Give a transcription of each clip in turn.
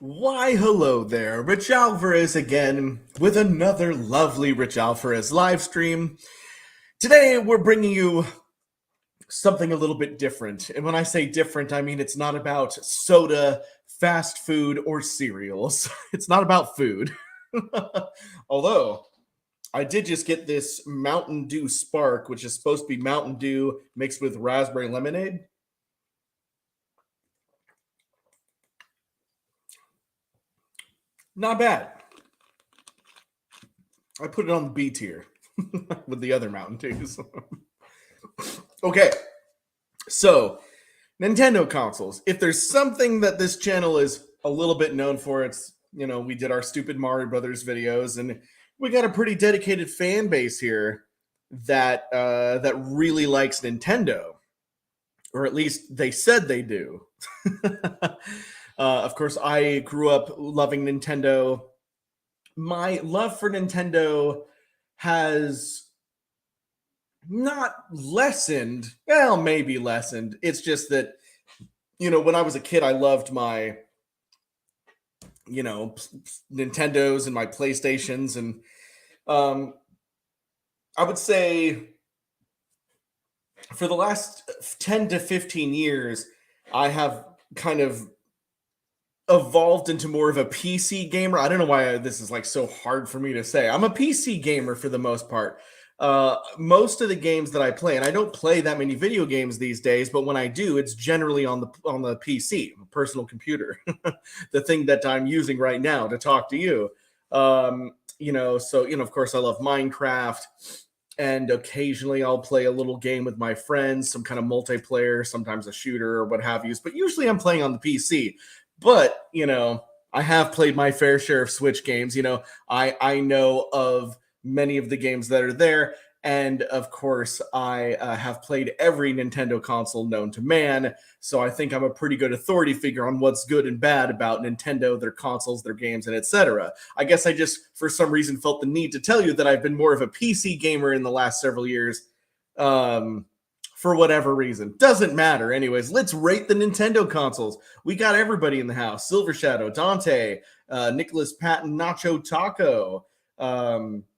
Why, hello there, RichAlvarez again with another lovely RichAlvarez live stream. Today we're bringing you something a little bit different. And when I say different, I mean it's not about soda, fast food, or cereals. It's not about food. Although, I did just get this Mountain Dew Spark, which is supposed to be Mountain Dew mixed with raspberry lemonade. Not bad. I put it on the B tier with the other Mountain Dews. Okay, so Nintendo consoles. If there's something that this channel is a little bit known for, it's, we did our stupid Mario Brothers videos, and we got a pretty dedicated fan base here that really likes Nintendo, or at least they said they do. Of course, I grew up loving Nintendo. My love for Nintendo has not lessened. Well, maybe lessened. It's just that, when I was a kid, I loved my, Nintendos and my PlayStations. And I would say for the last 10 to 15 years, I have kind of evolved into more of a PC gamer. I don't know why this is like so hard for me to say. I'm a PC gamer for the most part. Most of the games that I play, and I don't play that many video games these days, but when I do, it's generally on the PC, personal computer, the thing that I'm using right now to talk to you. Of course, I love Minecraft, and occasionally I'll play a little game with my friends, some kind of multiplayer, sometimes a shooter or what have you. But usually I'm playing on the PC. But, I have played my fair share of Switch games. I know of many of the games that are there. And of course, I have played every Nintendo console known to man. So I think I'm a pretty good authority figure on what's good and bad about Nintendo, their consoles, their games, and etc. I guess I just, for some reason, felt the need to tell you that I've been more of a PC gamer in the last several years. For whatever reason. Doesn't matter. Anyways, let's rate the Nintendo consoles. We got everybody in the house. Silver Shadow, Dante, Nicholas Patton, Nacho Taco, Nacho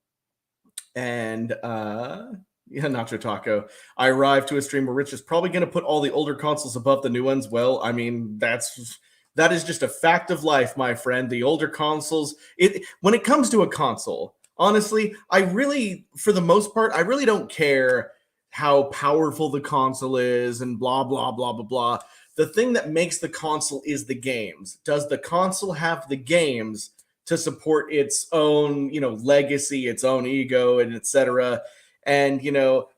Taco. I arrived to a stream where Rich is probably going to put all the older consoles above the new ones. Well, I mean, that is just a fact of life, my friend. The older consoles, when it comes to a console, honestly, for the most part, I really don't care how powerful the console is and blah, blah, blah, blah, blah. The thing that makes the console is the games. Does the console have the games to support its own, legacy, its own ego, and etc.? And,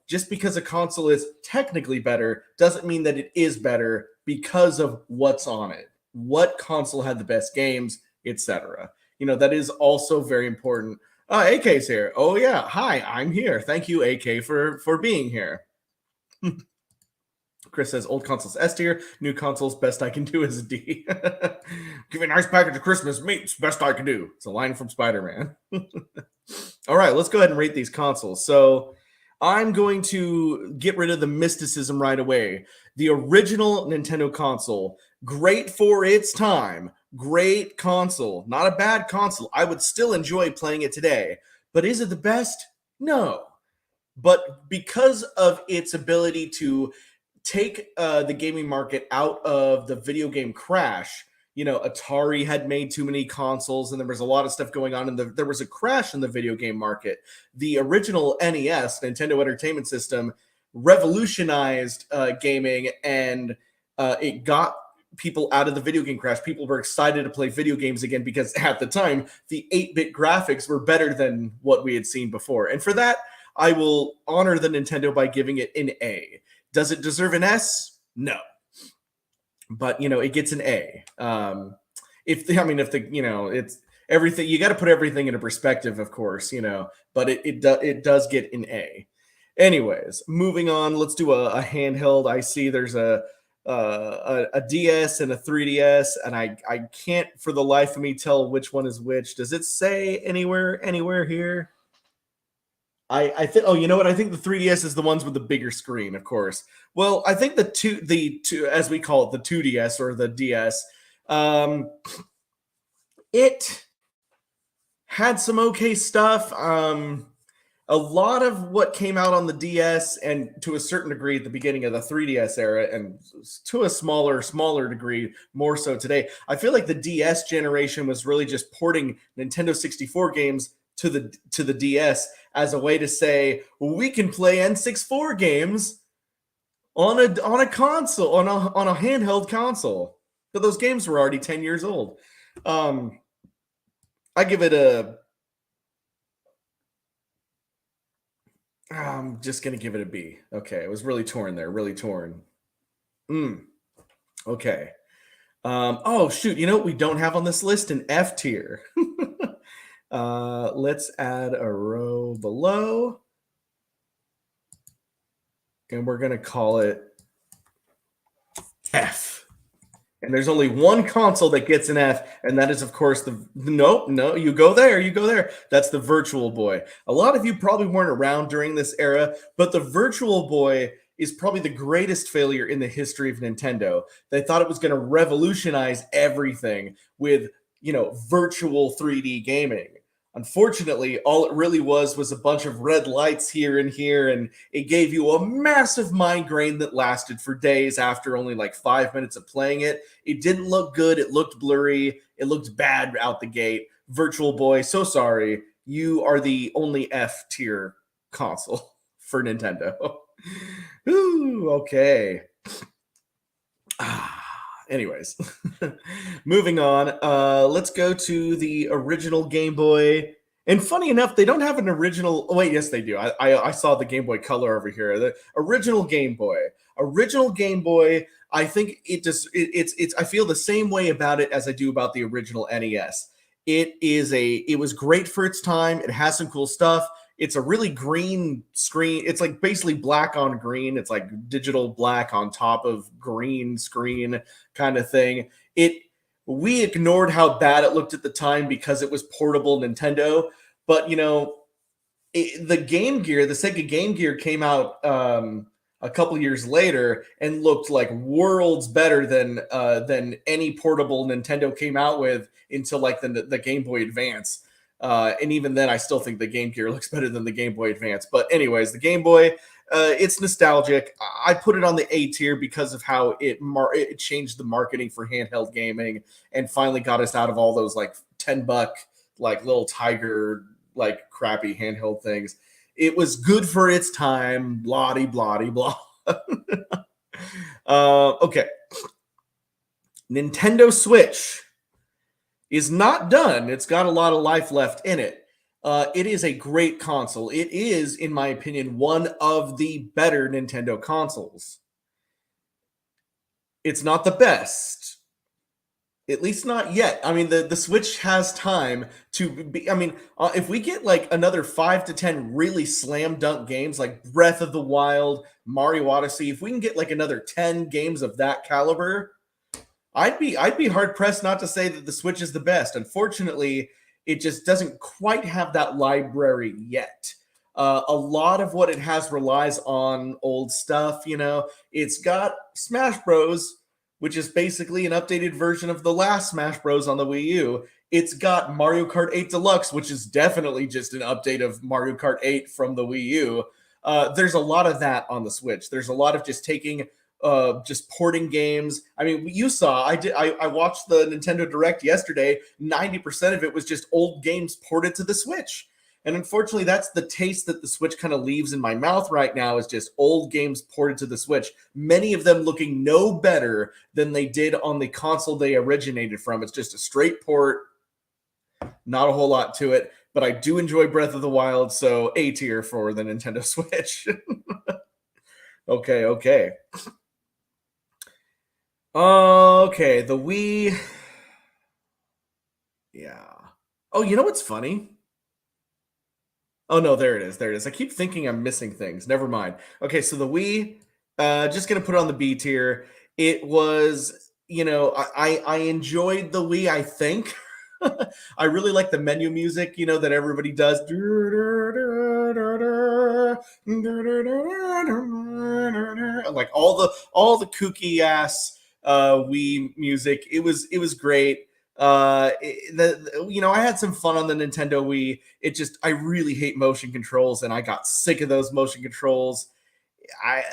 just because a console is technically better doesn't mean that it is better because of what's on it. What console had the best games, etc. That is also very important. AK's here. Oh yeah, hi, I'm here. Thank you, AK, for being here. Chris says old consoles S tier, new consoles best I can do is a D. Give me a nice package of Christmas meats, best I can do. It's a line from Spider-Man. All right, let's go ahead and rate these consoles. So I'm going to get rid of the mysticism right away. The original Nintendo console, great for its time. Great console, not a bad console. I would still enjoy playing it today. But is it the best? No. But because of its ability to take the gaming market out of the video game crash, Atari had made too many consoles and there was a lot of stuff going on, and there was a crash in the video game market. The original NES, Nintendo Entertainment System, revolutionized gaming, and it got people out of the video game crash. People were excited to play video games again because at the time, the 8-bit graphics were better than what we had seen before. And for that, I will honor the Nintendo by giving it an A. Does it deserve an S? No. But, it gets an A. It's everything, you got to put everything into perspective, of course, but it does get an A. Anyways, moving on, let's do a handheld. I see there's a DS and a 3DS, and I can't for the life of me tell which one is which. Does it say anywhere here? I think, oh, you know what? I think the 3DS is the ones with the bigger screen, of course. Well, I think the two, as we call it, the 2DS or the DS, It had some okay stuff. A lot of what came out on the DS, and to a certain degree at the beginning of the 3DS era, and to a smaller degree more so today, I feel like the DS generation was really just porting Nintendo 64 games to the DS as a way to say, well, we can play N64 games on a console, on a handheld console. But those games were already 10 years old. I give it a I'm just gonna give it a B. Okay, it was really torn there, really torn. Okay. Oh shoot, you know what we don't have on this list? An F tier. Let's add a row below, and we're gonna call it F. And there's only one console that gets an F, and that is, of course, no, you go there. That's the Virtual Boy. A lot of you probably weren't around during this era, but the Virtual Boy is probably the greatest failure in the history of Nintendo. They thought it was going to revolutionize everything with, virtual 3D gaming. Unfortunately, all it really was a bunch of red lights here and here, and it gave you a massive migraine that lasted for days after only like 5 minutes of playing it. It didn't look good. It looked blurry. It looked bad out the gate. Virtual Boy, so sorry. You are the only F tier console for Nintendo. Ooh, okay. Anyways, moving on. Let's go to the original Game Boy. And funny enough, they don't have an original. Oh, wait, yes, they do. I saw the Game Boy Color over here. The original Game Boy. Original Game Boy. I think it just it's. I feel the same way about it as I do about the original NES. It was great for its time. It has some cool stuff. It's a really green screen. It's like basically black on green. It's like digital black on top of green screen kind of thing. We ignored how bad it looked at the time because it was portable Nintendo. But the Game Gear, the Sega Game Gear, came out a couple years later and looked like worlds better than any portable Nintendo came out with until like the Game Boy Advance. And even then, I still think the Game Gear looks better than the Game Boy Advance. But anyways, the Game Boy, it's nostalgic. I put it on the A tier because of how it changed the marketing for handheld gaming and finally got us out of all those like $10 like little Tiger like crappy handheld things. It was good for its time. Blah blah blah. Okay, Nintendo Switch is not done. It's got a lot of life left in it. It is a great console. It is, in my opinion, one of the better Nintendo consoles. It's not the best, at least not yet. I mean, the Switch has time to be. I mean, if we get like another 5 to 10 really slam dunk games like Breath of the Wild, Mario Odyssey, if we can get like another 10 games of that caliber, I'd be hard pressed not to say that the Switch is the best. Unfortunately, it just doesn't quite have that library yet. A lot of what it has relies on old stuff. It's got Smash Bros, which is basically an updated version of the last Smash Bros on the Wii U. It's got Mario Kart 8 Deluxe, which is definitely just an update of Mario Kart 8 from the Wii U. There's a lot of that on the Switch. There's a lot of just just porting games. I mean, you saw I watched the Nintendo Direct yesterday. 90% of it was just old games ported to the Switch. And unfortunately, that's the taste that the Switch kind of leaves in my mouth right now, is just old games ported to the Switch. Many of them looking no better than they did on the console they originated from. It's just a straight port, not a whole lot to it. But I do enjoy Breath of the Wild, so A tier for the Nintendo Switch. Okay. Okay, the Wii. Yeah. Oh, you know what's funny? Oh no, there it is. I keep thinking I'm missing things. Never mind. Okay, so the Wii, just gonna put it on the B tier. It was, I enjoyed the Wii, I think. I really like the menu music, that everybody does. Like all the kooky ass Wii music. It was great. I had some fun on the Nintendo Wii. I really hate motion controls, and I got sick of those motion controls. I'm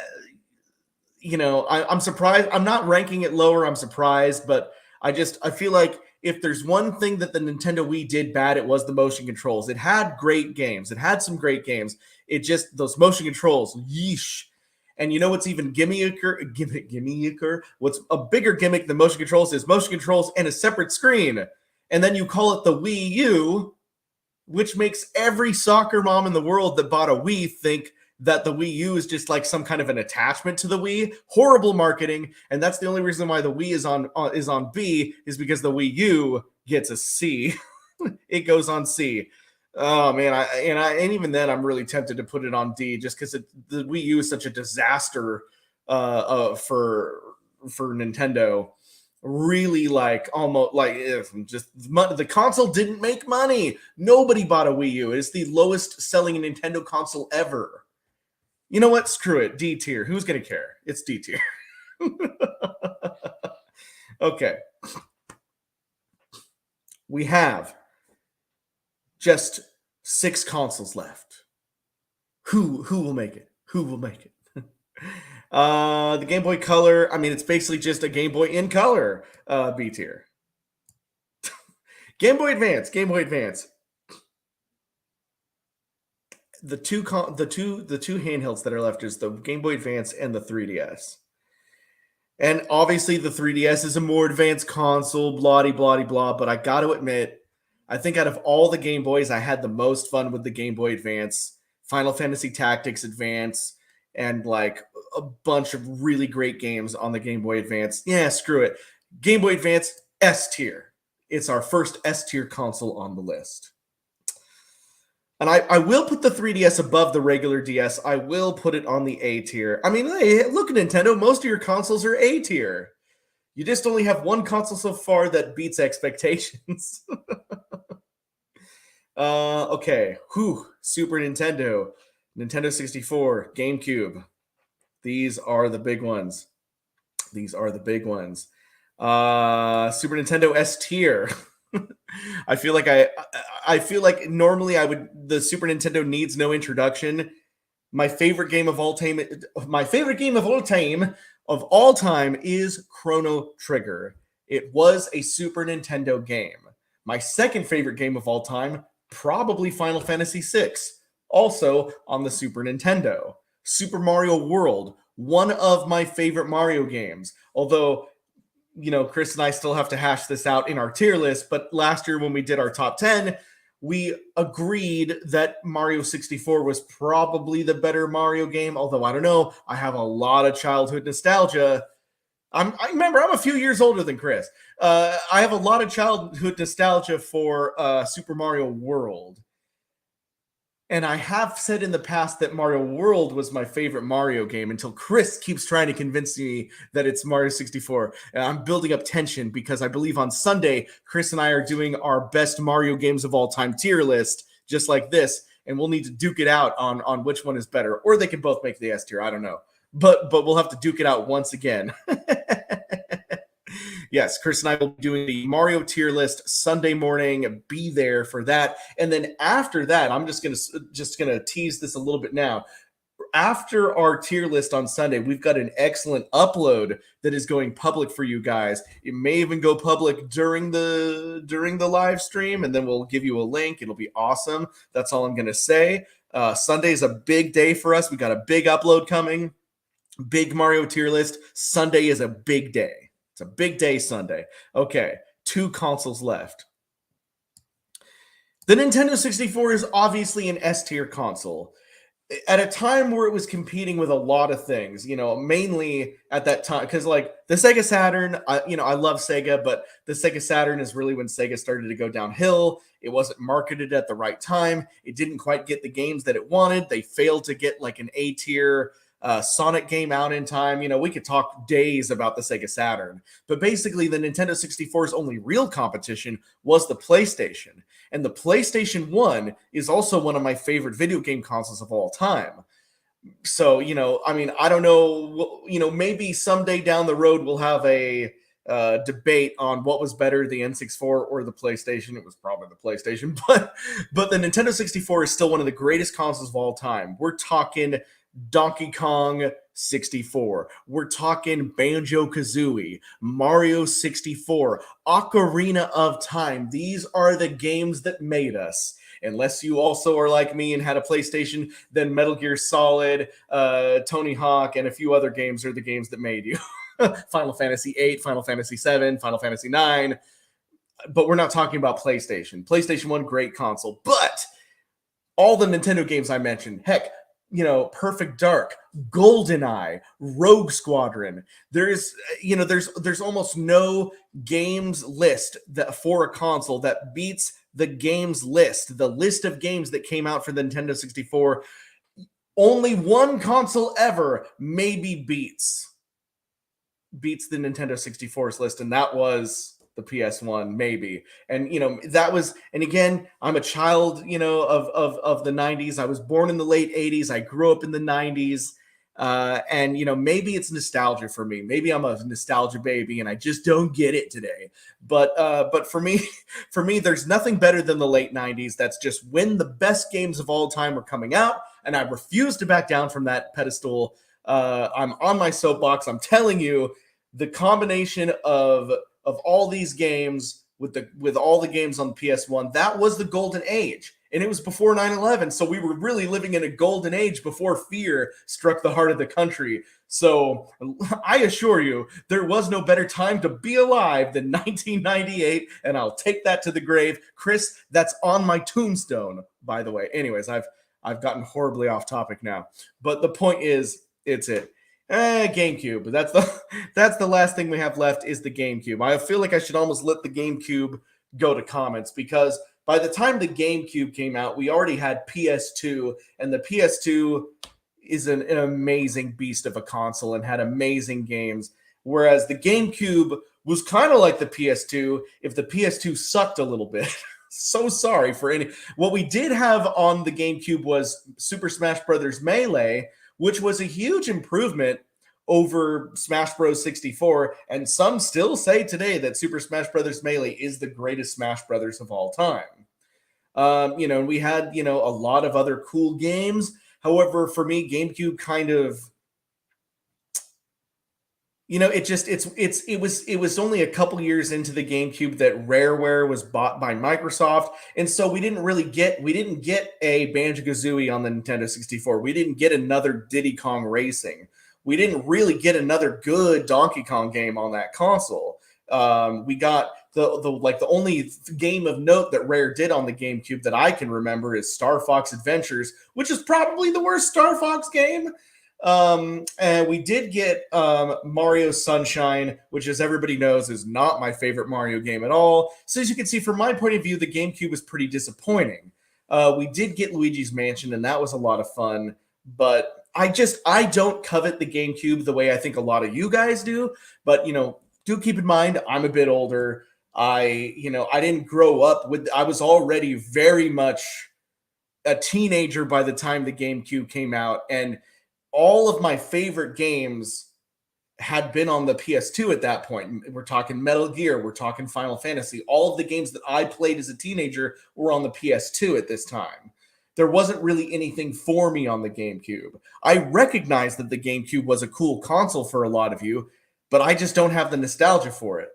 surprised. I'm not ranking it lower. I'm surprised, but I feel like if there's one thing that the Nintendo Wii did bad, it was the motion controls. It had great games. It had some great games. It just, those motion controls, yeesh. And you know what's even gimmickier? What's a bigger gimmick than motion controls is motion controls and a separate screen. And then you call it the Wii U, which makes every soccer mom in the world that bought a Wii think that the Wii U is just like some kind of an attachment to the Wii. Horrible marketing, and that's the only reason why the Wii is on B, is because the Wii U gets a C. It goes on C. Oh man, and even then, I'm really tempted to put it on D, just because the Wii U is such a disaster for Nintendo. Really, like, almost like, the console didn't make money. Nobody bought a Wii U. It's the lowest selling Nintendo console ever. You know what? Screw it. D tier. Who's going to care? It's D tier. Okay. We have just 6 consoles left. Who will make it? Who will make it? The Game Boy Color, I mean, it's basically just a Game Boy in color. B tier. Game Boy Advance. Game Boy Advance. The two handhelds that are left is the Game Boy Advance and the 3DS. And obviously the 3DS is a more advanced console, blah, blah, blah, but I got to admit, I think out of all the Game Boys, I had the most fun with the Game Boy Advance, Final Fantasy Tactics Advance, and like a bunch of really great games on the Game Boy Advance. Yeah, screw it. Game Boy Advance, S tier. It's our first S tier console on the list. And I will put the 3DS above the regular DS. I will put it on the A tier. I mean, hey, look at Nintendo. Most of your consoles are A tier. You just only have one console so far that beats expectations. Okay. Super Nintendo, Nintendo 64, GameCube. These are the big ones. Super Nintendo S tier. I feel like normally the Super Nintendo needs no introduction. My favorite game of all time is Chrono Trigger. It was a Super Nintendo game. My second favorite game of all time, probably Final Fantasy VI, also on the Super Nintendo. Super Mario World, one of my favorite Mario games. Although, Chris and I still have to hash this out in our tier list, but last year when we did our top 10, we agreed that Mario 64 was probably the better Mario game, although I don't know. I have a lot of childhood nostalgia. I remember, I'm a few years older than Chris. I have a lot of childhood nostalgia for Super Mario World. And I have said in the past that Mario World was my favorite Mario game until Chris keeps trying to convince me that it's Mario 64. And I'm building up tension because I believe on Sunday, Chris and I are doing our best Mario games of all time tier list, just like this. And we'll need to duke it out on which one is better. Or they can both make the S tier. I don't know. But we'll have to duke it out once again. Yes, Chris and I will be doing the Mario tier list Sunday morning. Be there for that. And then after that, I'm just gonna tease this a little bit now. After our tier list on Sunday, we've got an excellent upload that is going public for you guys. It may even go public during the live stream, and then we'll give you a link. It'll be awesome. That's all I'm gonna say. Sunday is a big day for us. We got a big upload coming. Big Mario tier list. Sunday is a big day. It's a big day Sunday. Okay, 2 consoles left. The Nintendo 64 is obviously an S-tier console. At a time where it was competing with a lot of things, mainly at that time, because like the Sega Saturn, I love Sega, but the Sega Saturn is really when Sega started to go downhill. It wasn't marketed at the right time. It didn't quite get the games that it wanted. They failed to get like an A-tier Sonic game out in time. We could talk days about the Sega Saturn, but basically the Nintendo 64's only real competition was the PlayStation. And the PlayStation 1 is also one of my favorite video game consoles of all time. So, I don't know, maybe someday down the road we'll have a debate on what was better, the N64 or the PlayStation. It was probably the PlayStation, but the Nintendo 64 is still one of the greatest consoles of all time. We're talking Donkey Kong 64. We're talking Banjo-Kazooie, Mario 64, Ocarina of Time. These are the games that made us. Unless you also are like me and had a PlayStation, then Metal Gear Solid, Tony Hawk, and a few other games are the games that made you. Final Fantasy VIII, Final Fantasy VII, Final Fantasy IX. But we're not talking about PlayStation. PlayStation 1, great console. But all the Nintendo games I mentioned, heck, Perfect Dark, GoldenEye, Rogue Squadron. There's almost no games list that for a console that beats the games list, the list of games that came out for the Nintendo 64. Only one console ever maybe beats the Nintendo 64's list, and that was the PS1, maybe. And that was, and again, I'm a child of the 90s. I was born in the late 80s. I grew up in the 90s. And maybe it's nostalgia for me. Maybe I'm a nostalgia baby and I just don't get it today. But for me, there's nothing better than the late 90s. That's just when the best games of all time were coming out, and I refuse to back down from that pedestal. I'm on my soapbox. I'm telling you, the combination of all these games with all the games on the PS1, that was the golden age. And it was before 9/11. So we were really living in a golden age before fear struck the heart of the country. So I assure you, there was no better time to be alive than 1998. And I'll take that to the grave. Chris, that's on my tombstone, by the way. Anyways, I've gotten horribly off topic now. But the point is, it's it. GameCube. That's the last thing we have left is the GameCube. I feel like I should almost let the GameCube go to comments, because by the time the GameCube came out, we already had PS2, and the PS2 is an amazing beast of a console and had amazing games, whereas the GameCube was kind of like the PS2 if the PS2 sucked a little bit. So sorry for any. What we did have on the GameCube was Super Smash Bros. Melee, which was a huge improvement over Smash Bros. 64, and some still say today that Super Smash Bros. Melee is the greatest Smash Brothers of all time. We had, a lot of other cool games. However, for me, GameCube kind of, it was only a couple years into the GameCube that Rareware was bought by Microsoft, and so we didn't get a Banjo-Kazooie on the Nintendo 64. We didn't get another Diddy Kong Racing. We didn't really get another good Donkey Kong game on that console. We got the only game of note that Rare did on the GameCube that I can remember is Star Fox Adventures, which is probably the worst Star Fox game. And we did get Mario Sunshine, which, as everybody knows, is not my favorite Mario game at all. So as you can see, from my point of view, the GameCube was pretty disappointing. We did get Luigi's Mansion, and that was a lot of fun. But I don't covet the GameCube the way I think a lot of you guys do. But, do keep in mind, I'm a bit older. I didn't grow up with, I was already very much a teenager by the time the GameCube came out. And all of my favorite games had been on the PS2 at that point. We're talking Metal Gear, we're talking Final Fantasy. All of the games that I played as a teenager were on the PS2 at this time. There wasn't really anything for me on the GameCube. I recognize that the GameCube was a cool console for a lot of you, but I just don't have the nostalgia for it.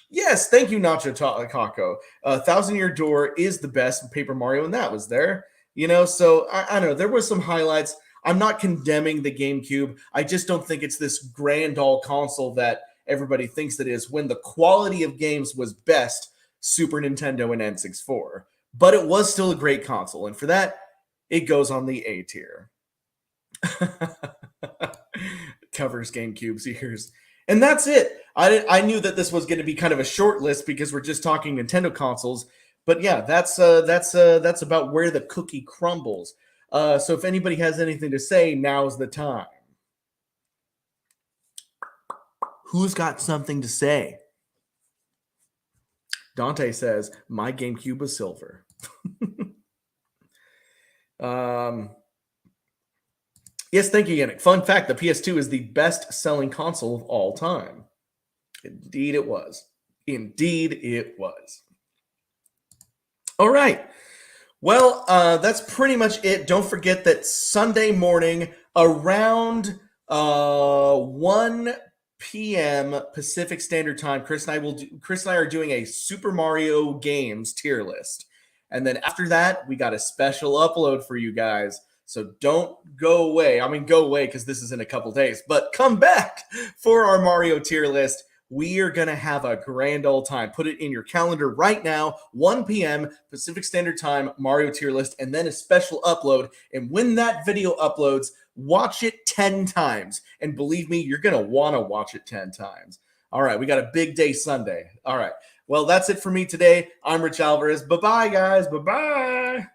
Yes, thank you, Nacho Kako. Thousand Year Door is the best Paper Mario, and that was there. So I don't know. There were some highlights. I'm not condemning the GameCube. I just don't think it's this grand all console that everybody thinks it is, when the quality of games was best Super Nintendo and N64. But it was still a great console, and for that, it goes on the A tier. Covers GameCube's ears. And that's it. I knew that this was going to be kind of a short list because we're just talking Nintendo consoles. But yeah, that's about where the cookie crumbles. So if anybody has anything to say, now's the time. Who's got something to say? Dante says, my GameCube was silver. Yes, thank you, Yannick. Fun fact, the PS2 is the best-selling console of all time. Indeed it was. Indeed it was. All right. Well, that's pretty much it. Don't forget that Sunday morning around 1 p.m. Pacific Standard Time, Chris and I are doing a Super Mario games tier list. And then after that, we got a special upload for you guys. So don't go away. I mean, go away because this is in a couple days, but come back for our Mario tier list. We are going to have a grand old time. Put it in your calendar right now, 1 p.m. Pacific Standard Time, Mario tier list, and then a special upload. And when that video uploads, watch it 10 times. And believe me, you're going to want to watch it 10 times. All right, we got a big day Sunday. All right, well, that's it for me today. I'm Rich Alvarez. Bye-bye, guys. Bye-bye.